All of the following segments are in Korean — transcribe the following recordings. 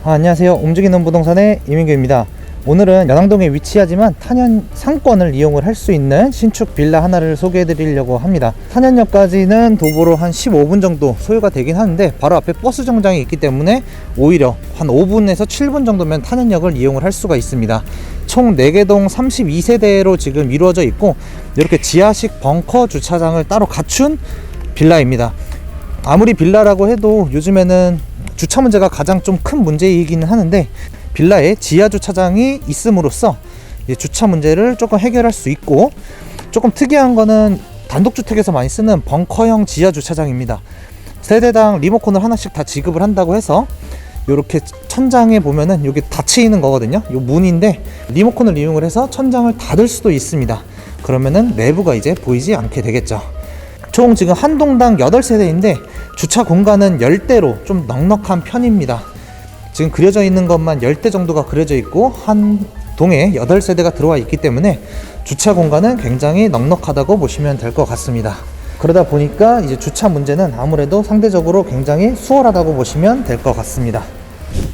안녕하세요. 움직이는 부동산의 이민규입니다. 오늘은 연항동에 위치하지만 탄현 상권을 이용을 할 수 있는 신축 빌라 하나를 소개해 드리려고 합니다. 탄현역까지는 도보로 한 15분 정도 소요가 되긴 하는데 바로 앞에 버스 정장이 있기 때문에 오히려 한 5분에서 7분 정도면 탄현역을 이용을 할 수가 있습니다. 총 4개 동 32세대로 지금 이루어져 있고 이렇게 지하식 벙커 주차장을 따로 갖춘 빌라입니다. 아무리 빌라라고 해도 요즘에는 주차 문제가 가장 좀 큰 문제이기는 하는데 빌라에 지하 주차장이 있음으로써 주차 문제를 조금 해결할 수 있고, 조금 특이한 거는 단독주택에서 많이 쓰는 벙커형 지하 주차장입니다. 세대당 리모컨을 하나씩 다 지급을 한다고 해서 이렇게 천장에 보면은 여기 닫혀 있는 거거든요. 이 문인데 리모컨을 이용을 해서 천장을 닫을 수도 있습니다. 그러면은 내부가 이제 보이지 않게 되겠죠. 총 지금 한 동당 8세대인데 주차 공간은 10대로 좀 넉넉한 편입니다. 지금 그려져 있는 것만 10대 정도가 그려져 있고 한 동에 8세대가 들어와 있기 때문에 주차 공간은 굉장히 넉넉하다고 보시면 될 것 같습니다. 그러다 보니까 이제 주차 문제는 아무래도 상대적으로 굉장히 수월하다고 보시면 될 것 같습니다.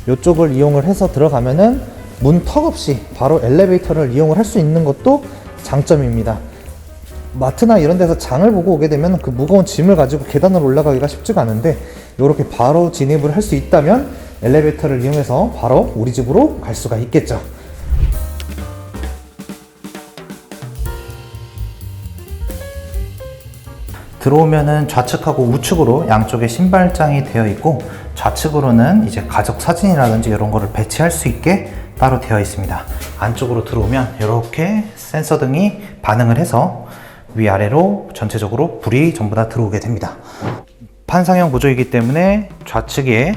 이쪽을 이용을 해서 들어가면은 문 턱 없이 바로 엘리베이터를 이용을 할 수 있는 것도 장점입니다. 마트나 이런 데서 장을 보고 오게 되면 그 무거운 짐을 가지고 계단을 올라가기가 쉽지가 않은데 이렇게 바로 진입을 할 수 있다면 엘리베이터를 이용해서 바로 우리 집으로 갈 수가 있겠죠. 들어오면은 좌측하고 우측으로 양쪽에 신발장이 되어 있고, 좌측으로는 이제 가족 사진이라든지 이런 거를 배치할 수 있게 따로 되어 있습니다. 안쪽으로 들어오면 이렇게 센서 등이 반응을 해서 위아래로 전체적으로 불이 전부 다 들어오게 됩니다. 판상형 구조이기 때문에 좌측에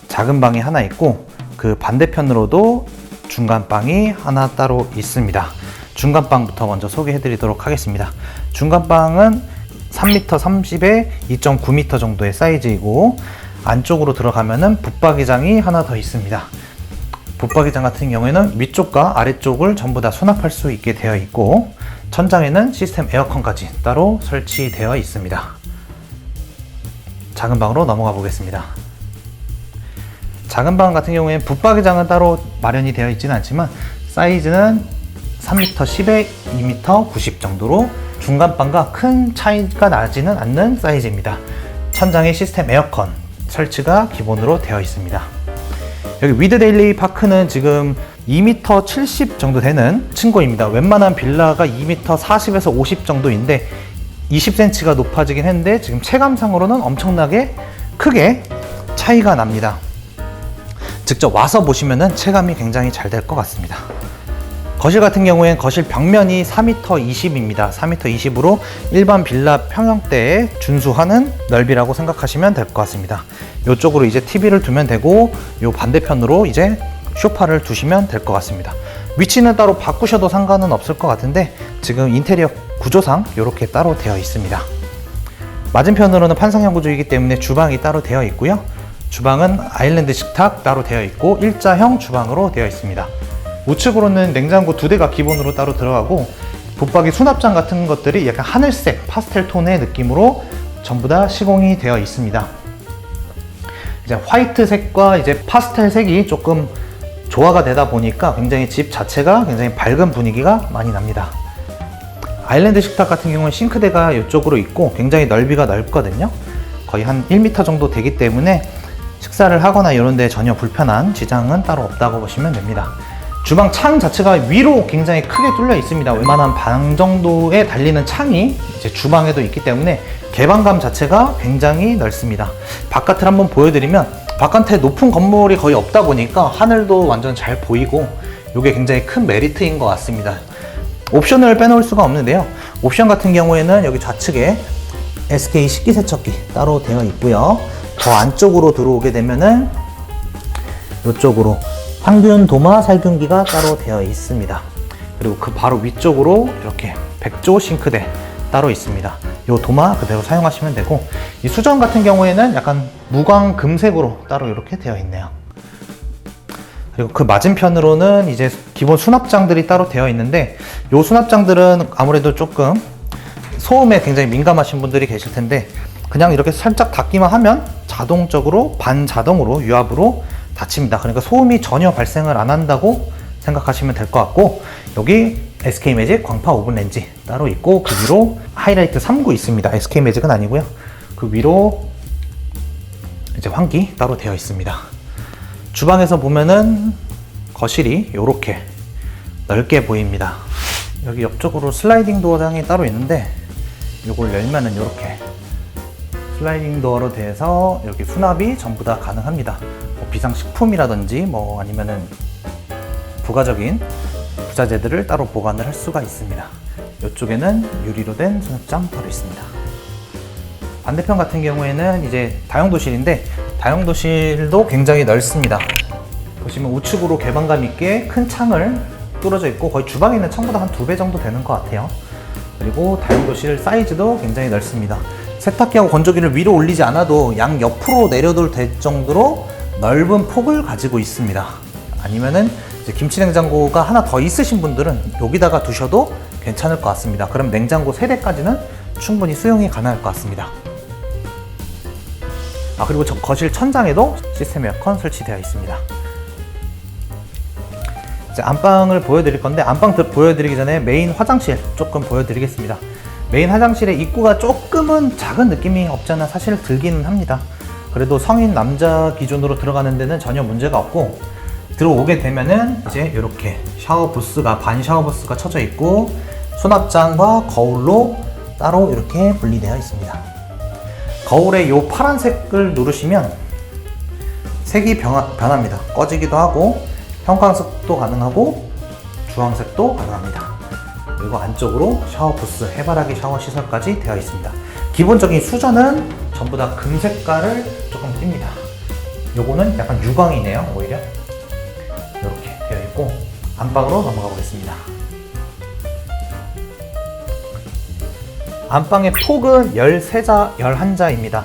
작은 방이 하나 있고 그 반대편으로도 중간방이 하나 따로 있습니다. 중간방부터 먼저 소개해 드리도록 하겠습니다. 중간방은 3m 30에 2.9m 정도의 사이즈이고, 안쪽으로 들어가면은 붙박이장이 하나 더 있습니다. 붙박이장 같은 경우에는 위쪽과 아래쪽을 전부 다 수납할 수 있게 되어 있고, 천장에는 시스템 에어컨까지 따로 설치되어 있습니다. 작은 방으로 넘어가 보겠습니다. 작은 방 같은 경우에는 붙박이장은 따로 마련이 되어 있지는 않지만 사이즈는 3m 10에 2m 90 정도로 중간방과 큰 차이가 나지는 않는 사이즈입니다. 천장에 시스템 에어컨 설치가 기본으로 되어 있습니다. 여기 위드데일리 파크는 지금 2m 70 정도 되는 층고입니다. 웬만한 빌라가 2m 40에서 50 정도인데 20cm가 높아지긴 했는데 지금 체감상으로는 엄청나게 크게 차이가 납니다. 직접 와서 보시면은 체감이 굉장히 잘 될 것 같습니다. 거실 같은 경우엔 거실 벽면이 4m 20입니다. 4m 20으로 일반 빌라 평형대에 준수하는 넓이라고 생각하시면 될 것 같습니다. 이쪽으로 이제 TV를 두면 되고, 이 반대편으로 이제 소파를 두시면 될 것 같습니다. 위치는 따로 바꾸셔도 상관은 없을 것 같은데 지금 인테리어 구조상 이렇게 따로 되어 있습니다. 맞은편으로는 판상형 구조이기 때문에 주방이 따로 되어 있고요. 주방은 아일랜드 식탁 따로 되어 있고 일자형 주방으로 되어 있습니다. 우측으로는 냉장고 2대가 기본으로 따로 들어가고, 붙박이 수납장 같은 것들이 약간 하늘색 파스텔 톤의 느낌으로 전부 다 시공이 되어 있습니다. 이제 화이트 색과 이제 파스텔 색이 조금 조화가 되다 보니까 굉장히 집 자체가 굉장히 밝은 분위기가 많이 납니다. 아일랜드 식탁 같은 경우는 싱크대가 이쪽으로 있고 굉장히 넓이가 넓거든요. 거의 한 1m 정도 되기 때문에 식사를 하거나 이런 데 전혀 불편한 지장은 따로 없다고 보시면 됩니다. 주방 창 자체가 위로 굉장히 크게 뚫려 있습니다. 웬만한 방 정도에 달리는 창이 이제 주방에도 있기 때문에 개방감 자체가 굉장히 넓습니다. 바깥을 한번 보여드리면 바깥에 높은 건물이 거의 없다 보니까 하늘도 완전 잘 보이고 이게 굉장히 큰 메리트인 것 같습니다. 옵션을 빼놓을 수가 없는데요. 옵션 같은 경우에는 여기 좌측에 SK 식기세척기 따로 되어 있고요. 더 안쪽으로 들어오게 되면은 이쪽으로 항균 도마 살균기가 따로 되어 있습니다. 그리고 그 바로 위쪽으로 이렇게 백조 싱크대 따로 있습니다. 이 도마 그대로 사용하시면 되고, 이 수전 같은 경우에는 약간 무광 금색으로 따로 이렇게 되어 있네요. 그리고 그 맞은편으로는 이제 기본 수납장들이 따로 되어 있는데, 이 수납장들은 아무래도 조금 소음에 굉장히 민감하신 분들이 계실 텐데 그냥 이렇게 살짝 닫기만 하면 자동적으로 반자동으로 유압으로 닫힙니다. 그러니까 소음이 전혀 발생을 안 한다고 생각하시면 될 것 같고, 여기 SK매직 광파 오븐 렌지 따로 있고, 그 위로 하이라이트 3구 있습니다. SK매직은 아니고요. 그 위로 이제 환기 따로 되어 있습니다. 주방에서 보면은 거실이 이렇게 넓게 보입니다. 여기 옆쪽으로 슬라이딩 도어장이 따로 있는데, 이걸 열면은 이렇게 슬라이딩 도어로 돼서 여기 수납이 전부 다 가능합니다. 뭐 비상식품이라든지 뭐 아니면은 부가적인 부자재들을 따로 보관을 할 수가 있습니다. 이쪽에는 유리로 된 수납장 따로 있습니다. 반대편 같은 경우에는 이제 다용도실인데, 다용도실도 굉장히 넓습니다. 보시면 우측으로 개방감 있게 큰 창을 뚫어져 있고, 거의 주방에 있는 창보다 한 2배 정도 되는 것 같아요. 그리고 다용도실 사이즈도 굉장히 넓습니다. 세탁기하고 건조기를 위로 올리지 않아도 양 옆으로 내려도 될 정도로 넓은 폭을 가지고 있습니다. 아니면은 이제 김치냉장고가 하나 더 있으신 분들은 여기다가 두셔도 괜찮을 것 같습니다. 그럼 냉장고 3대까지는 충분히 수용이 가능할 것 같습니다. 그리고 저 거실 천장에도 시스템 에어컨 설치되어 있습니다. 이제 안방을 보여드릴 건데, 안방 보여드리기 전에 메인 화장실 조금 보여드리겠습니다. 메인 화장실의 입구가 조금은 작은 느낌이 없지 않아 사실 들기는 합니다. 그래도 성인 남자 기준으로 들어가는 데는 전혀 문제가 없고, 들어오게 되면은 이제 이렇게 샤워 부스가, 반 샤워 부스가 쳐져 있고, 수납장과 거울로 따로 이렇게 분리되어 있습니다. 거울에 이 파란색을 누르시면 색이 변합니다. 꺼지기도 하고, 형광색도 가능하고 주황색도 가능합니다. 그리고 안쪽으로 샤워 부스, 해바라기 샤워 시설까지 되어 있습니다. 기본적인 수전은 전부 다 금색깔을 조금 띱니다. 요거는 약간 유광이네요. 오히려 이렇게 되어 있고, 안방으로 넘어가 보겠습니다. 안방의 폭은 11자입니다.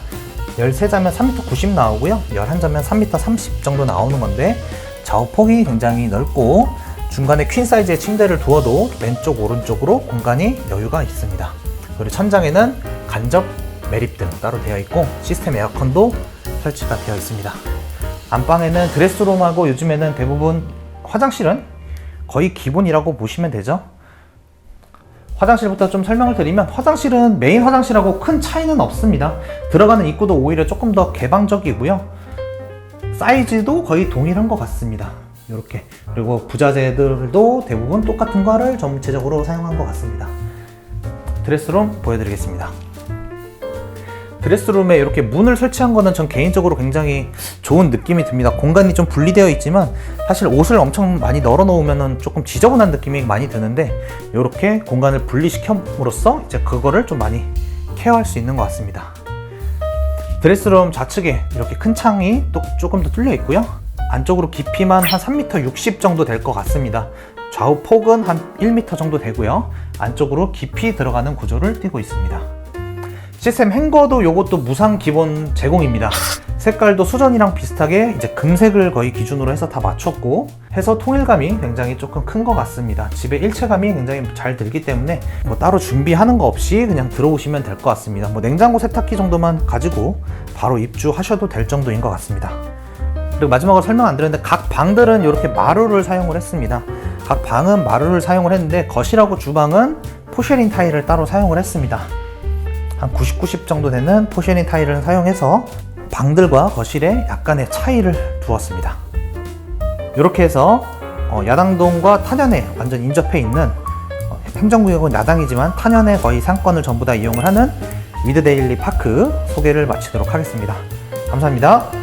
13자면 3m 90 나오고요. 11자면 3m 30 정도 나오는 건데, 좌우폭이 굉장히 넓고, 중간에 퀸 사이즈의 침대를 두어도 왼쪽 오른쪽으로 공간이 여유가 있습니다. 그리고 천장에는 간접 매립등 따로 되어 있고, 시스템 에어컨도 설치가 되어 있습니다. 안방에는 드레스룸하고 요즘에는 대부분 화장실은 거의 기본이라고 보시면 되죠. 화장실부터 좀 설명을 드리면, 화장실은 메인 화장실하고 큰 차이는 없습니다. 들어가는 입구도 오히려 조금 더 개방적이고요. 사이즈도 거의 동일한 것 같습니다. 이렇게. 그리고 부자재들도 대부분 똑같은 거를 전체적으로 사용한 것 같습니다. 드레스룸 보여드리겠습니다. 드레스룸에 이렇게 문을 설치한 거는 전 개인적으로 굉장히 좋은 느낌이 듭니다. 공간이 좀 분리되어 있지만 사실 옷을 엄청 많이 널어 놓으면 조금 지저분한 느낌이 많이 드는데, 이렇게 공간을 분리시킴으로써 이제 그거를 좀 많이 케어할 수 있는 것 같습니다. 드레스룸 좌측에 이렇게 큰 창이 또 조금 더 뚫려 있고요. 안쪽으로 깊이만 한 3m 60 정도 될 것 같습니다. 좌우 폭은 한 1m 정도 되고요. 안쪽으로 깊이 들어가는 구조를 띠고 있습니다. 시스템 행거도 요것도 무상 기본 제공입니다. 색깔도 수전이랑 비슷하게 이제 금색을 거의 기준으로 해서 다 맞췄고 해서 통일감이 굉장히 조금 큰 것 같습니다. 집의 일체감이 굉장히 잘 들기 때문에 뭐 따로 준비하는 거 없이 그냥 들어오시면 될 것 같습니다. 뭐 냉장고 세탁기 정도만 가지고 바로 입주하셔도 될 정도인 것 같습니다. 그리고 마지막으로 설명 안 드렸는데, 각 방들은 이렇게 마루를 사용을 했습니다. 각 방은 마루를 사용을 했는데, 거실하고 주방은 포쉐린 타일을 따로 사용을 했습니다. 한 90, 90 정도 되는 포쉐린 타일을 사용해서 방들과 거실에 약간의 차이를 두었습니다. 이렇게 해서 야당동과 탄현에 완전 인접해 있는, 행정구역은 야당이지만 탄현에 거의 상권을 전부 다 이용을 하는 위드데일리 파크 소개를 마치도록 하겠습니다. 감사합니다.